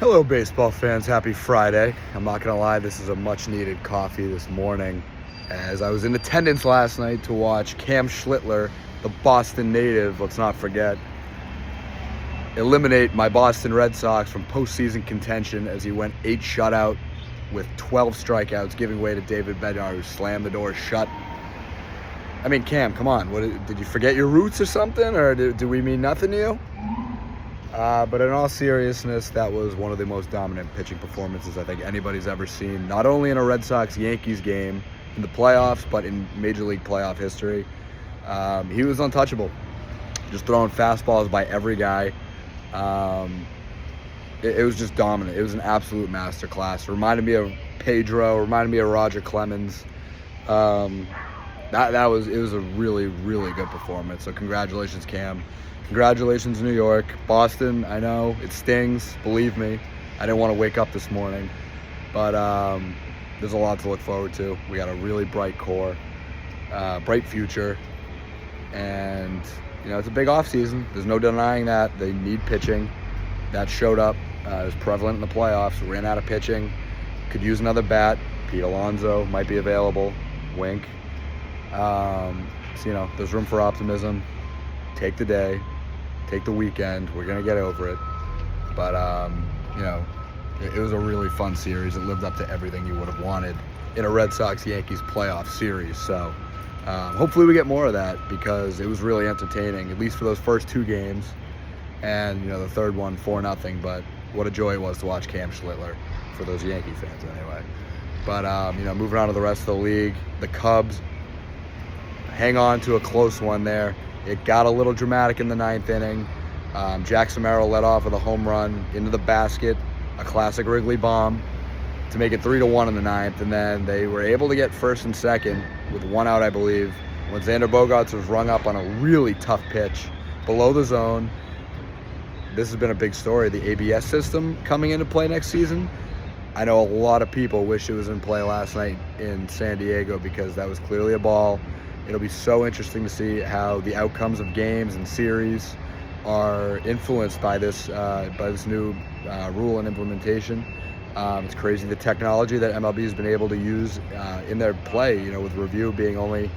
Hello, baseball fans. Happy Friday. I'm not going to lie, this is a much-needed coffee this morning, as I was in attendance last night to watch Cam Schlittler, the Boston native, let's not forget, eliminate my Boston Red Sox from postseason contention as he went 8 shutout with 12 strikeouts, giving way to David Bednar, who slammed the door shut. I mean, Cam, come on. Did you forget your roots or something, or do we mean nothing to you? But in all seriousness, that was one of the most dominant pitching performances I think anybody's ever seen, not only in a Red Sox-Yankees game in the playoffs, but in Major League playoff history. He was untouchable, just throwing fastballs by every guy. It was just dominant. It was an absolute masterclass. Reminded me of Pedro, reminded me of Roger Clemens. It was a really, really good performance. So congratulations, Cam. Congratulations, New York. Boston, I know, it stings, believe me. I didn't want to wake up this morning. But there's a lot to look forward to. We got a really bright core, bright future. And, it's a big offseason. There's no denying that. They need pitching. That showed up. It was prevalent in the playoffs. Ran out of pitching. Could use another bat. Pete Alonso might be available. Wink. So, there's room for optimism. Take the day. Take the weekend. We're going to get over it. But, it was a really fun series. It lived up to everything you would have wanted in a Red Sox-Yankees playoff series. So, hopefully we get more of that, because it was really entertaining, at least for those first 2 games. And, the third one, 4-0. But what a joy it was to watch Cam Schlittler, for those Yankee fans anyway. But, moving on to the rest of the league, the Cubs hang on to a close one there. It got a little dramatic in the 9th inning. Jack Samaro led off with a home run into the basket, a classic Wrigley bomb, to make it 3-1 in the 9th. And then they were able to get first and second with 1 out, I believe, when Xander Bogaerts was rung up on a really tough pitch below the zone. This has been a big story, the ABS system coming into play next season. I know a lot of people wish it was in play last night in San Diego, because that was clearly a ball. It'll be so interesting to see how the outcomes of games and series are influenced by this new rule and implementation. It's crazy the technology that MLB has been able to use in their play, with review being only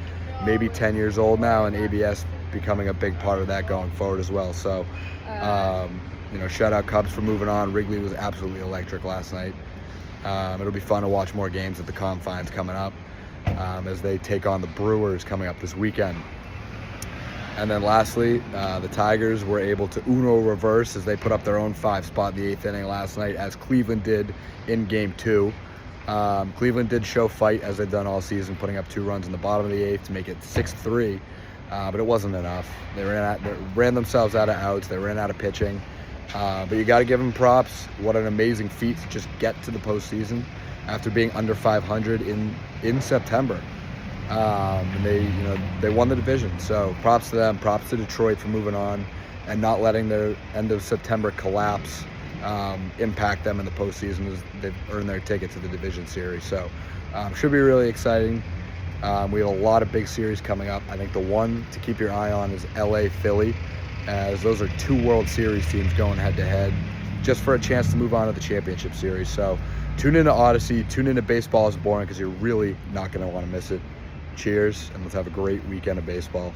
maybe 10 years old now, and ABS becoming a big part of that going forward as well. So, shout out Cubs for moving on. Wrigley was absolutely electric last night. It'll be fun to watch more games at the Confines coming up, as they take on the Brewers coming up this weekend. And then lastly, the Tigers were able to Uno reverse as they put up their own 5 spot in the 8th inning last night, as Cleveland did in Game 2. Cleveland did show fight, as they've done all season, putting up 2 runs in the bottom of the 8th to make it 6-3. But it wasn't enough. They ran themselves out of outs. They ran out of pitching. But you got to give them props. What an amazing feat to just get to the postseason after being under 500 in September. And they won the division. So props to them. Props to Detroit for moving on and not letting their end of September collapse impact them in the postseason, as they've earned their ticket to the division series. So should be really exciting. We have a lot of big series coming up. I think the one to keep your eye on is LA-Philly, as those are 2 World Series teams going head-to-head just for a chance to move on to the championship series. So tune into Odyssey, tune into Baseball is Boring, because you're really not going to want to miss it. Cheers, and let's have a great weekend of baseball.